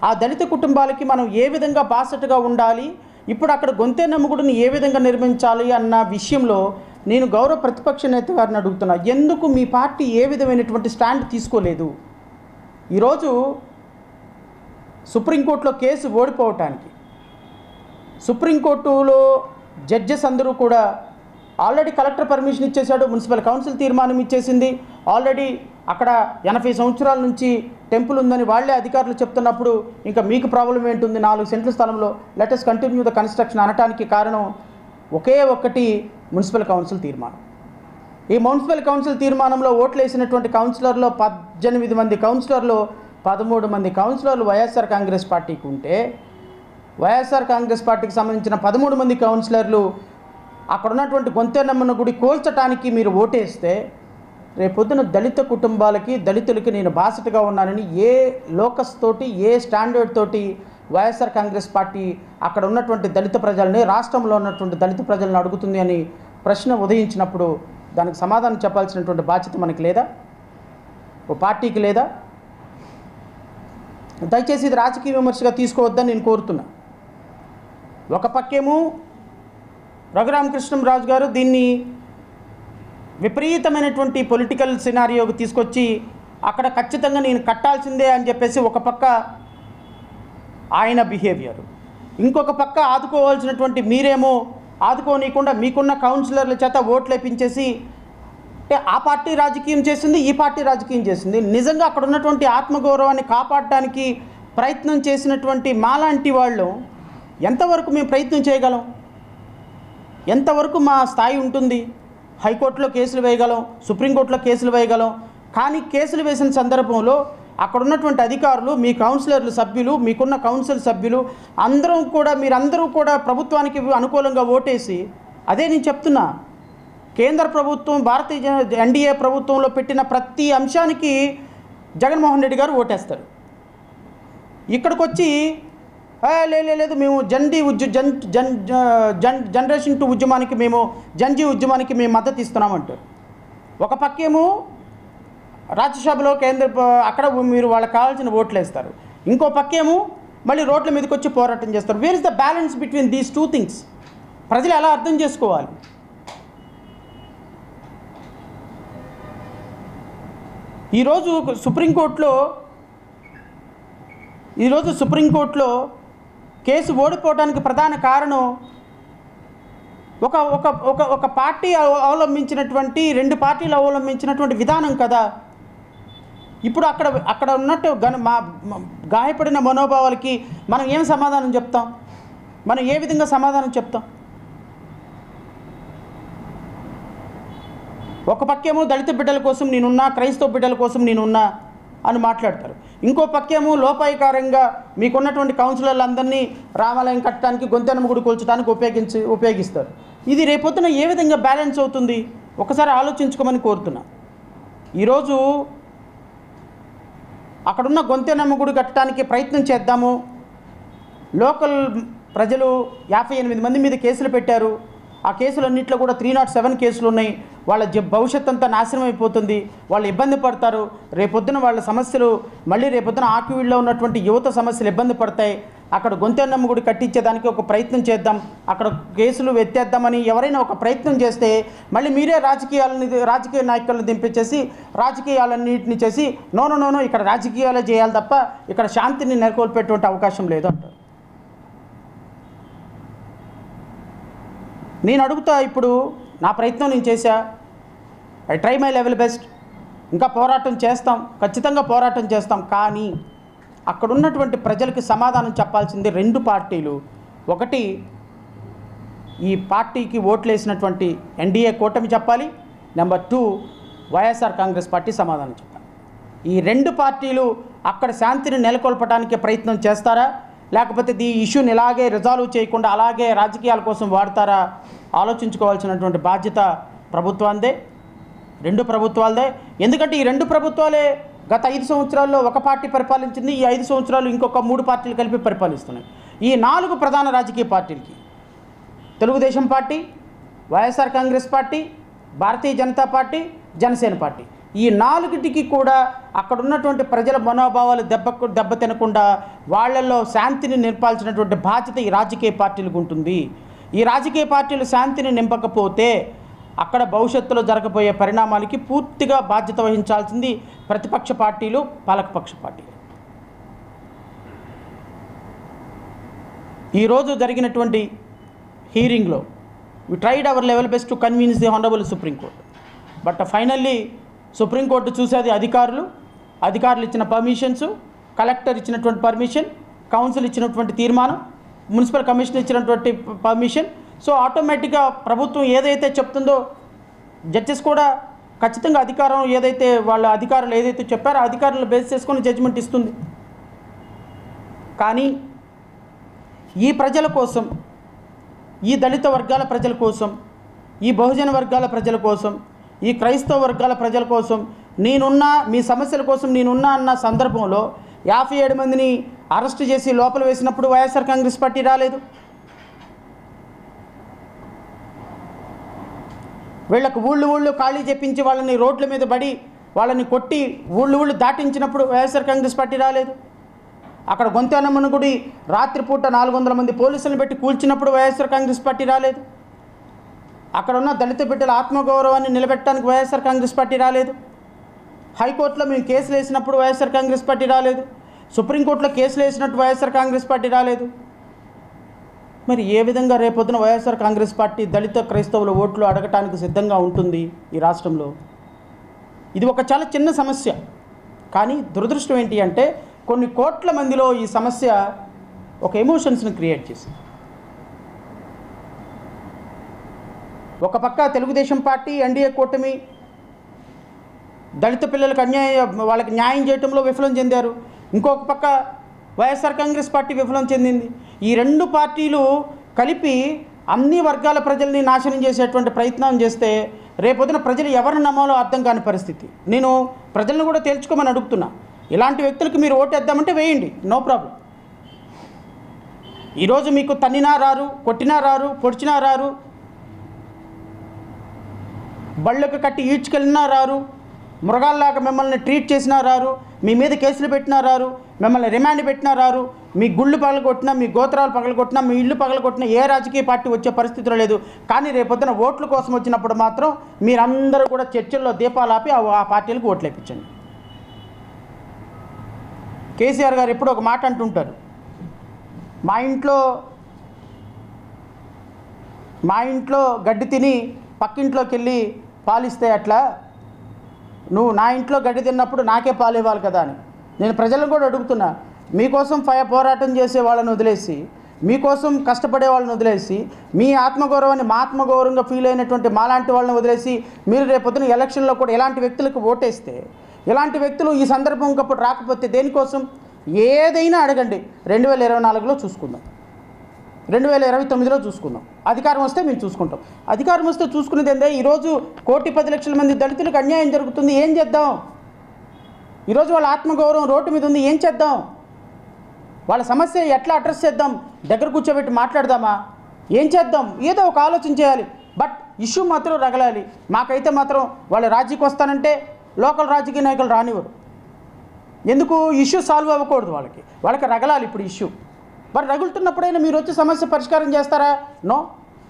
ఆ దళిత కుటుంబాలకి మనం ఏ విధంగా బాసటగా ఉండాలి, ఇప్పుడు అక్కడ గొంతె నమ్మగుడిని ఏ విధంగా నిర్మించాలి అన్న విషయంలో నేను గౌరవ ప్రతిపక్ష నేత గారిని అడుగుతున్నా. ఎందుకు మీ పార్టీ ఏ విధమైనటువంటి స్టాండ్ తీసుకోలేదు? ఈరోజు సుప్రీంకోర్టులో కేసు ఓడిపోవటానికి సుప్రీంకోర్టులో జడ్జెస్ అందరూ కూడా ఆల్రెడీ కలెక్టర్ పర్మిషన్ ఇచ్చేశాడు, మున్సిపల్ కౌన్సిల్ తీర్మానం ఇచ్చేసింది. ఆల్రెడీ అక్కడ 80 సంవత్సరాల నుంచి టెంపుల్ ఉందని వాళ్ళే అధికారులు చెప్తున్నప్పుడు ఇంకా మీకు ప్రాబ్లం ఏంటుంది? 4 సెంట్ల స్థలంలో let us continue the construction అనటానికి కారణం ఒకే ఒక్కటి మున్సిపల్ కౌన్సిల్ తీర్మానం. ఈ మున్సిపల్ కౌన్సిల్ తీర్మానంలో ఓట్లు వేసినటువంటి కౌన్సిలర్లో 18 మంది కౌన్సిలర్లు 13 మంది కౌన్సిలర్లు వైఎస్ఆర్ కాంగ్రెస్ పార్టీకి ఉంటే, వైఎస్ఆర్ కాంగ్రెస్ పార్టీకి సంబంధించిన 13 మంది కౌన్సిలర్లు అక్కడ ఉన్నటువంటి గొంతె నమ్మన గుడి కోల్చటానికి మీరు ఓటేస్తే, రేపొద్దున దళిత కుటుంబాలకి దళితులకి నేను బాసటగా ఉన్నానని ఏ లోకస్ తోటి ఏ స్టాండర్డ్ తోటి వైఎస్ఆర్ కాంగ్రెస్ పార్టీ అక్కడ ఉన్నటువంటి దళిత ప్రజల్ని, రాష్ట్రంలో ఉన్నటువంటి దళిత ప్రజలను అడుగుతుంది అని ప్రశ్న ఉదయించినప్పుడు దానికి సమాధానం చెప్పాల్సినటువంటి బాధ్యత మనకి లేదా? ఓ పార్టీకి లేదా? దయచేసి ఇది రాజకీయ విమర్శగా తీసుకోవద్దని నేను కోరుతున్నా. ఒక పక్కేమో రఘురామకృష్ణంరాజు గారు దీన్ని విపరీతమైనటువంటి పొలిటికల్ సినారియోకి తీసుకొచ్చి అక్కడ ఖచ్చితంగా నేను కట్టాల్సిందే అని చెప్పేసి ఒక పక్క ఆయన బిహేవియర్, ఇంకొక పక్క ఆదుకోవాల్సినటువంటి మీరేమో ఆదుకోనీయకుండా మీకున్న కౌన్సిలర్ల చేత ఓట్లు వేయించేసి అంటే ఆ పార్టీ రాజకీయం చేసింది, ఈ పార్టీ రాజకీయం చేసింది. నిజంగా అక్కడ ఉన్నటువంటి ఆత్మగౌరవాన్ని కాపాడడానికి ప్రయత్నం చేసినటువంటి మాలాంటి వాళ్ళు ఎంతవరకు మేము ప్రయత్నం చేయగలం? ఎంతవరకు మా స్థాయి ఉంటుంది? హైకోర్టులో కేసులు వేయగలం, సుప్రీంకోర్టులో కేసులు వేయగలం. కానీ కేసులు వేసిన సందర్భంలో అక్కడ ఉన్నటువంటి అధికారులు, మీ కౌన్సిలర్లు సభ్యులు, మీకున్న కౌన్సిల్ సభ్యులు మీరందరూ కూడా ప్రభుత్వానికి అనుకూలంగా ఓటేసి, అదే నేను చెప్తున్నా, కేంద్ర ప్రభుత్వం భారతీయ ఎన్డీఏ ప్రభుత్వంలో పెట్టిన ప్రతి అంశానికి జగన్మోహన్ రెడ్డి గారు ఓటేస్తారు. ఇక్కడికి వచ్చి లేదు మేము జనరేషన్ 2 ఉద్యమానికి జన్జీ ఉద్యమానికి మేము మద్దతు ఇస్తున్నామంటారు. ఒక పక్కేమో రాజ్యసభలో అక్కడ మీరు వాళ్ళకి కావాల్సిన ఓట్లు వేస్తారు, ఇంకో పక్కేమో మళ్ళీ రోడ్ల మీదకి వచ్చి పోరాటం చేస్తారు. Where is the balance between these 2 things? ప్రజలు ఎలా అర్థం చేసుకోవాలి? ఈరోజు సుప్రీంకోర్టులో కేసు ఓడిపోవడానికి ప్రధాన కారణం ఒక పార్టీ అవలంబించినటువంటి 2 పార్టీలు అవలంబించినటువంటి విధానం కదా. ఇప్పుడు అక్కడ ఉన్నట్టు గాయపడిన మనోభావాలకి మనం ఏం సమాధానం చెప్తాం? మనం ఏ విధంగా సమాధానం చెప్తాం? ఒక పక్కేమో దళిత బిడ్డల కోసం నేనున్నా, క్రైస్తవ బిడ్డల కోసం నేనున్నా అని మాట్లాడతారు. ఇంకో పక్కేమో లోపాయకారంగా మీకున్నటువంటి కౌన్సిలర్లందరినీ రామాలయం కట్టడానికి, గొంతెనమ్మ గుడి కూల్చడానికి ఉపయోగిస్తారు. ఇది రేపొద్దున ఏ విధంగా బ్యాలెన్స్ అవుతుంది? ఒకసారి ఆలోచించుకోమని కోరుతున్నా. ఈరోజు అక్కడున్న గొంతెనమ్మ గుడి కట్టడానికి ప్రయత్నం చేద్దాము. లోకల్ ప్రజలు 58 మంది మీద కేసులు పెట్టారు. ఆ కేసులన్నింటిలో కూడా 307 కేసులు ఉన్నాయి. వాళ్ళ భవిష్యత్ అంతా నాశనం అయిపోతుంది, వాళ్ళు ఇబ్బంది పడతారు. రేపొద్దున వాళ్ళ సమస్యలు మళ్ళీ రేపొద్దున ఆక్విడ్లో ఉన్నటువంటి యువత సమస్యలు ఇబ్బంది పడతాయి. అక్కడ గొంతెనమ్మ గుడి కట్టించేదానికి ఒక ప్రయత్నం చేద్దాం, అక్కడ కేసులు ఎత్తేద్దామని ఎవరైనా ఒక ప్రయత్నం చేస్తే మళ్ళీ మీరే రాజకీయ నాయకులను దింపించేసి రాజకీయాలన్నింటినీ చేసి నో ఇక్కడ రాజకీయాలే చేయాలి తప్ప ఇక్కడ శాంతిని నెలకొల్పేటువంటి అవకాశం లేదు అంటారు. నేను అడుగుతా, ఇప్పుడు నా ప్రయత్నం నేను చేశా, I try my level best. ఇంకా పోరాటం చేస్తాం, ఖచ్చితంగా పోరాటం చేస్తాం. కానీ అక్కడ ఉన్నటువంటి ప్రజలకి సమాధానం చెప్పాల్సింది 2 పార్టీలు. ఒకటి ఈ పార్టీకి ఓట్లు వేసినటువంటి ఎన్డీఏ కూటమి చెప్పాలి. నెంబర్ 2 వైఎస్ఆర్ కాంగ్రెస్ పార్టీ సమాధానం చెప్పాలి. ఈ 2 పార్టీలు అక్కడ శాంతిని నెలకొల్పడానికి ప్రయత్నం చేస్తారా, లేకపోతే ఈ ఇష్యూని ఇలాగే రిజాల్వ్ చేయకుండా అలాగే రాజకీయాల కోసం వాడతారా? ఆలోచించుకోవాల్సినటువంటి బాధ్యత ప్రభుత్వాందే, 2 ప్రభుత్వాలదే. ఎందుకంటే ఈ 2 ప్రభుత్వాలే గత 5 సంవత్సరాల్లో ఒక పార్టీ పరిపాలించింది, ఈ 5 సంవత్సరాలు ఇంకొక 3 పార్టీలు కలిపి పరిపాలిస్తున్నాయి. ఈ 4 ప్రధాన రాజకీయ పార్టీలకి Telugu Desam party, YSR Congress party, Bharatiya Janata party, Janasena party, ఈ నాలుగిటికి కూడా అక్కడ ఉన్నటువంటి ప్రజల మనోభావాలు దెబ్బ తినకుండా వాళ్ళల్లో శాంతిని నింపాల్సినటువంటి బాధ్యత ఈ రాజకీయ పార్టీలకు ఉంటుంది. ఈ రాజకీయ పార్టీలు శాంతిని నింపకపోతే అక్కడ భవిష్యత్తులో జరగబోయే పరిణామాలకి పూర్తిగా బాధ్యత వహించాల్సింది ప్రతిపక్ష పార్టీలు, పాలకపక్ష పార్టీలు. ఈరోజు జరిగినటువంటి హీరింగ్లో we tried our level best to convince the honourable supreme court. But finally supreme court చూసేది అధికారులు ఇచ్చిన పర్మిషన్స్, కలెక్టర్ ఇచ్చినటువంటి పర్మిషన్, కౌన్సిల్ ఇచ్చినటువంటి తీర్మానం, మున్సిపల్ కమిషన్ ఇచ్చినటువంటి పర్మిషన్. సో ఆటోమేటిక్గా ప్రభుత్వం ఏదైతే చెప్తుందో జడ్జెస్ కూడా ఖచ్చితంగా వాళ్ళ అధికారులు ఏదైతే చెప్పారో అధికారులు బేస్ చేసుకొని జడ్జిమెంట్ ఇస్తుంది. కానీ ఈ ప్రజల కోసం, ఈ దళిత వర్గాల ప్రజల కోసం, ఈ బహుజన వర్గాల ప్రజల కోసం, ఈ క్రైస్తవ వర్గాల ప్రజల కోసం మీ సమస్యల కోసం నేనున్నా అన్న సందర్భంలో 57 మందిని అరెస్టు చేసి లోపల వేసినప్పుడు వైఎస్ఆర్ కాంగ్రెస్ పార్టీ రాలేదు. వీళ్ళకు ఊళ్ళు ఖాళీ చెప్పించి వాళ్ళని రోడ్ల మీద పడి వాళ్ళని కొట్టి ఊళ్ళు దాటించినప్పుడు వైఎస్ఆర్ కాంగ్రెస్ పార్టీ రాలేదు. అక్కడ గొంతెనమ్మను గుడి రాత్రిపూట 400 మంది పోలీసులను పెట్టి కూల్చినప్పుడు వైఎస్ఆర్ కాంగ్రెస్ పార్టీ రాలేదు. అక్కడ ఉన్న దళిత బిడ్డల ఆత్మగౌరవాన్ని నిలబెట్టడానికి వైఎస్ఆర్ కాంగ్రెస్ పార్టీ రాలేదు. హైకోర్టులో మేము కేసులు వేసినప్పుడు వైఎస్ఆర్ కాంగ్రెస్ పార్టీ రాలేదు. సుప్రీంకోర్టులో కేసులు వేసినట్టు వైఎస్ఆర్ కాంగ్రెస్ పార్టీ రాలేదు. మరి ఏ విధంగా రేపొద్దున వైఎస్ఆర్ కాంగ్రెస్ పార్టీ దళిత క్రైస్తవుల ఓట్లు అడగటానికి సిద్ధంగా ఉంటుంది ఈ రాష్ట్రంలో? ఇది ఒక చాలా చిన్న సమస్య. కానీ దురదృష్టం ఏంటి అంటే కొన్ని కోట్ల మందిలో ఈ సమస్య ఒక ఎమోషన్స్ని క్రియేట్ చేసింది. ఒక పక్క తెలుగుదేశం పార్టీ, ఎన్డీఏ కూటమి దళిత పిల్లలకు వాళ్ళకి న్యాయం చేయడంలో విఫలం చెందారు. ఇంకొక పక్క వైఎస్ఆర్ కాంగ్రెస్ పార్టీ విఫలం చెందింది. ఈ రెండు పార్టీలు కలిపి అన్ని వర్గాల ప్రజల్ని నాశనం చేసేటువంటి ప్రయత్నం చేస్తే రేపొద్దున ప్రజలు ఎవరిని నమ్మాలో అర్థం కాని పరిస్థితి. నేను ప్రజలను కూడా తేల్చుకోమని అడుగుతున్నా. ఇలాంటి వ్యక్తులకు మీరు ఓటేద్దామంటే వేయండి, నో ప్రాబ్లం. ఈరోజు మీకు తన్నినా రారు, కొట్టినా రారు, పొడిచినా రారు, బళ్ళకు కట్టి ఈడ్చుకెళ్ళినా రారు, మృగాల్లాగా మిమ్మల్ని ట్రీట్ చేసినా రారు, మీ మీద కేసులు పెట్టినా రారు, మిమ్మల్ని రిమాండ్ పెట్టినా రారు, మీ గుళ్ళు పగలగొట్టినా, మీ గోత్రాలు పగలగొట్టినా, మీ ఇళ్ళు పగలగొట్టినా ఏ రాజకీయ పార్టీ వచ్చే పరిస్థితిలో లేదు. కానీ రేపొద్దున ఓట్ల కోసం వచ్చినప్పుడు మాత్రం మీరందరూ కూడా చర్చల్లో దీపాలు ఆపి ఆ పార్టీలకు ఓట్లు వేయించండి. కేసీఆర్ గారు ఎప్పుడు ఒక మాట అంటుంటారు, మా ఇంట్లో గడ్డి తిని పక్కింట్లోకి వెళ్ళి పాలిస్తే అట్లా నువ్వు నా ఇంట్లో గడ్డి తిన్నప్పుడు నాకే పాలు ఇవ్వాలి కదా అని. నేను ప్రజలను కూడా అడుగుతున్నా, మీకోసం పోరాటం చేసే వాళ్ళని వదిలేసి, మీకోసం కష్టపడే వాళ్ళని వదిలేసి, మీ ఆత్మగౌరవాన్ని మా ఆత్మగౌరవంగా ఫీల్ అయినటువంటి మాలాంటి వాళ్ళని వదిలేసి మీరు రేపొద్దున ఎలక్షన్లో కూడా ఎలాంటి వ్యక్తులకు ఓటేస్తే, ఎలాంటి వ్యక్తులు ఈ సందర్భం ఇంకప్పుడు రాకపోతే దేనికోసం ఏదైనా అడగండి. 2024లో చూసుకుందాం, 2029లో చూసుకుందాం. అధికారం వస్తే మేము చూసుకుంటాం. అధికారం వస్తే చూసుకునేది ఏందే? ఈరోజు 1,10,00,000 మంది దళితులకు అన్యాయం జరుగుతుంది, ఏం చేద్దాం? ఈరోజు వాళ్ళ ఆత్మగౌరవం రోడ్డు మీద ఉంది, ఏం చేద్దాం? వాళ్ళ సమస్య ఎట్లా అడ్రస్ చేద్దాం? దగ్గర కూర్చోబెట్టి మాట్లాడదామా? ఏం చేద్దాం? ఏదో ఒక ఆలోచన చేయాలి. బట్ ఇష్యూ మాత్రం రగలాలి. మాకైతే మాత్రం వాళ్ళు రాజీకి వస్తానంటే లోకల్ రాజకీయ నాయకులు రానివ్వరు. ఎందుకు? ఇష్యూ సాల్వ్ అవ్వకూడదు, వాళ్ళకి రగలాలి ఇప్పుడు ఇష్యూ. మరి రగులుతున్నప్పుడైనా మీరు వచ్చి సమస్య పరిష్కారం చేస్తారా? నో.